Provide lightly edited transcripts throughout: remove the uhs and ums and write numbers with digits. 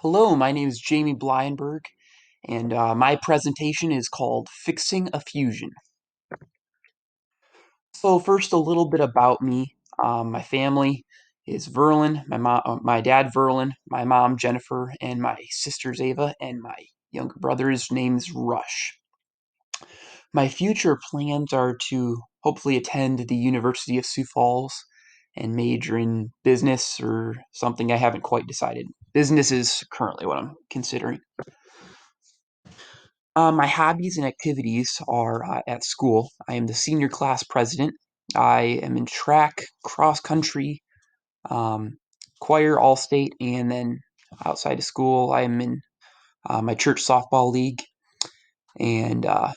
Hello, my name is Jamie Bleyenberg, and my presentation is called Fixing a Fusion. So first, a little bit about me. My family is Verlin, my dad Verlin, my mom Jennifer, and my sisters Ava, and my younger brother's name is Rush. My future plans are to hopefully attend the University of Sioux Falls and major in business or something I haven't quite decided. Business is currently what I'm considering. My hobbies and activities are at school. I am the senior class president. I am in track, cross country, um, choir, all state, and then outside of school, I am in my church softball league. And I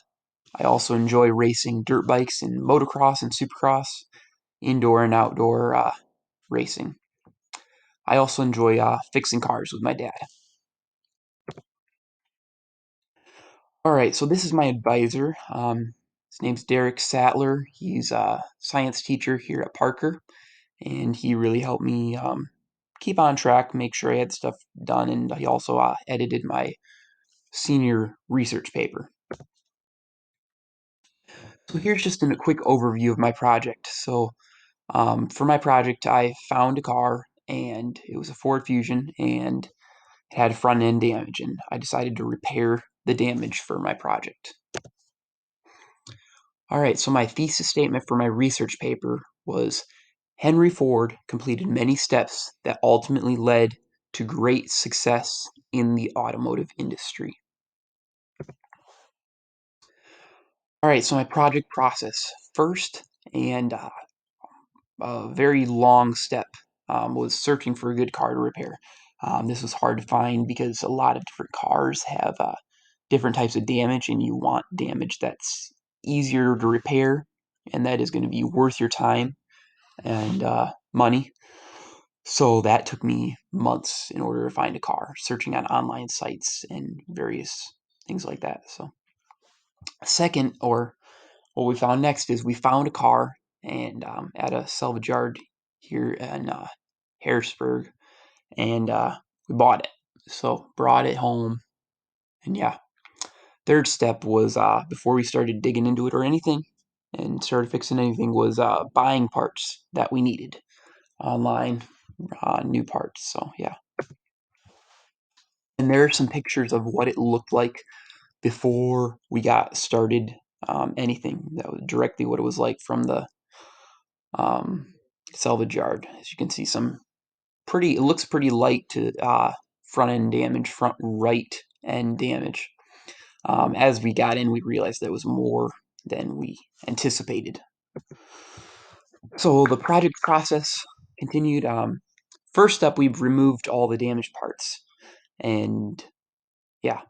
also enjoy racing dirt bikes and motocross and supercross, indoor and outdoor racing. I also enjoy fixing cars with my dad. All right, so this is my advisor. His name's Derek Sattler. He's a science teacher here at Parker, and he really helped me keep on track, make sure I had stuff done, and he also edited my senior research paper. So here's just a quick overview of my project. So for my project, I found a car, and it was a Ford Fusion, and it had front end damage, and I decided to repair the damage for my project. All right, so my thesis statement for my research paper was Henry Ford completed many steps that ultimately led to great success in the automotive industry. All right, so my project process. First, and a very long step was searching for a good car to repair. This was hard to find because a lot of different cars have different types of damage, and you want damage that's easier to repair and that is going to be worth your time and money. So that took me months in order to find a car, searching on online sites and various things like that. So, second, or what we found next, is we found a car and at a salvage yard here in Harrisburg, and we bought it. So brought it home, and yeah. Third step was before we started digging into it or anything, and started fixing anything, was buying parts that we needed online, new parts. So yeah. And there are some pictures of what it looked like before we got started. Anything that was directly what it was like from the um, salvage yard. As you can see, some pretty. It looks pretty light to front end damage, front right end damage. As we got in, we realized that was more than we anticipated. So the project process continued. First up, we removed all the damaged parts, and yeah.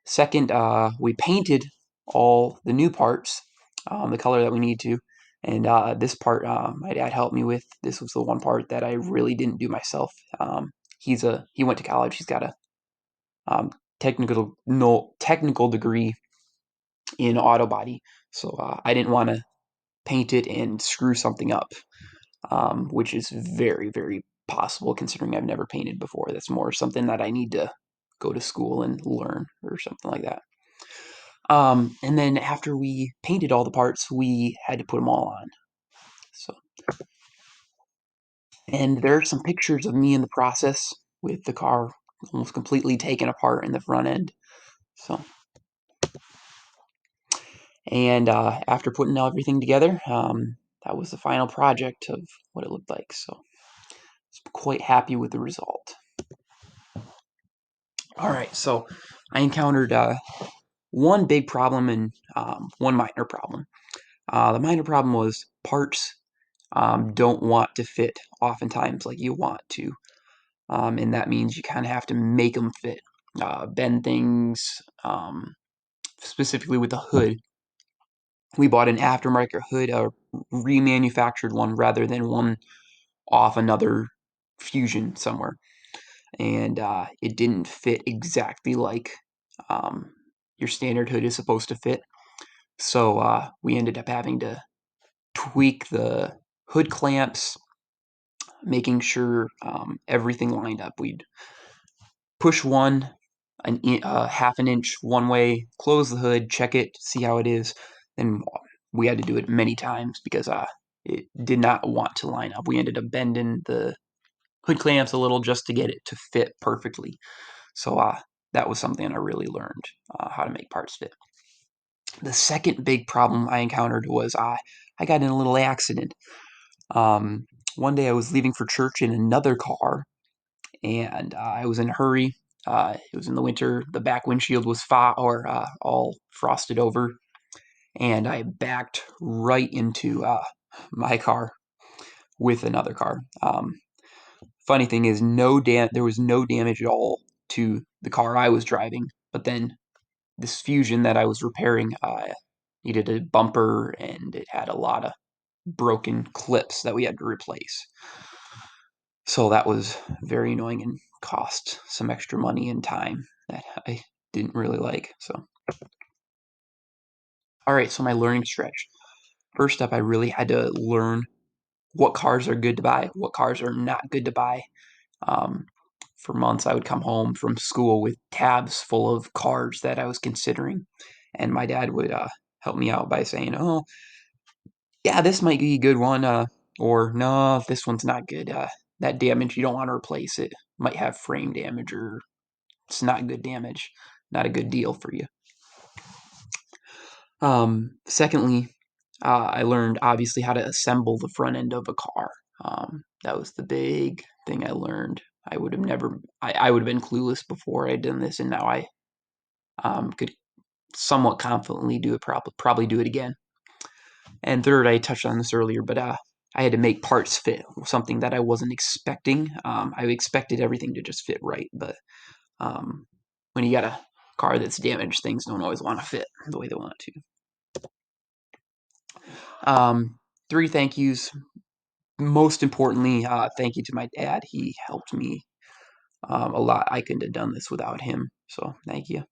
Second, we painted all the new parts, the color that we need to. And this part, my dad helped me with. This was the one part that I really didn't do myself. He went to college. He's got a um, technical degree in auto body, so I didn't want to paint it and screw something up, which is very very possible considering I've never painted before. That's more something that I need to go to school and learn or something like that. And then after we painted all the parts, we had to put them all on. So, and there are some pictures of me in the process with the car almost completely taken apart in the front end. So, and after putting everything together, that was the final project of what it looked like. So, I was quite happy with the result. All right, so I encountered one big problem and one minor problem. The minor problem was parts don't want to fit oftentimes like you want to. And that means you kind of have to make them fit, bend things, specifically with the hood. We bought an aftermarket hood, a remanufactured one rather than one off another Fusion somewhere. And it didn't fit exactly like um, your standard hood is supposed to fit. So we ended up having to tweak the hood clamps, making sure everything lined up. We'd push one half an inch one way, close the hood, check it, see how it is. Then we had to do it many times because it did not want to line up. We ended up bending the hood clamps a little just to get it to fit perfectly. So that was something I really learned how to make parts fit. The second big problem I encountered was I got in a little accident. Um, one day I was leaving for church in another car, and I was in a hurry. It was in the winter. The back windshield was all frosted over, and I backed right into my car with another car. Funny thing is, there was no damage at all to the car I was driving, but then this Fusion that I was repairing needed a bumper, and it had a lot of broken clips that we had to replace. So that was very annoying and cost some extra money and time that I didn't really like. So, all right, so my learning stretch. First up, I really had to learn what cars are good to buy, what cars are not good to buy. Um, for months, I would come home from school with tabs full of cars that I was considering, and my dad would help me out by saying, "Oh, yeah, this might be a good one," or "No, this one's not good. That damage, you don't want to replace it. Might have frame damage, or it's not good damage, not a good deal for you." Secondly, I learned obviously how to assemble the front end of a car. That was the big thing I learned. I would have been clueless before I'd done this, and now I could somewhat confidently do it, probably do it again. And third, I touched on this earlier, but I had to make parts fit, something that I wasn't expecting. I expected everything to just fit right, but um, when you got a car that's damaged, things don't always want to fit the way they want to. Um, three thank yous. Most importantly, thank you to my dad. He helped me a lot. I couldn't have done this without him, so thank you.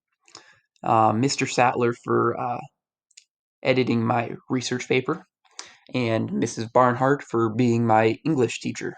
Mr. Sattler for editing my research paper, and Mrs. Barnhart for being my English teacher.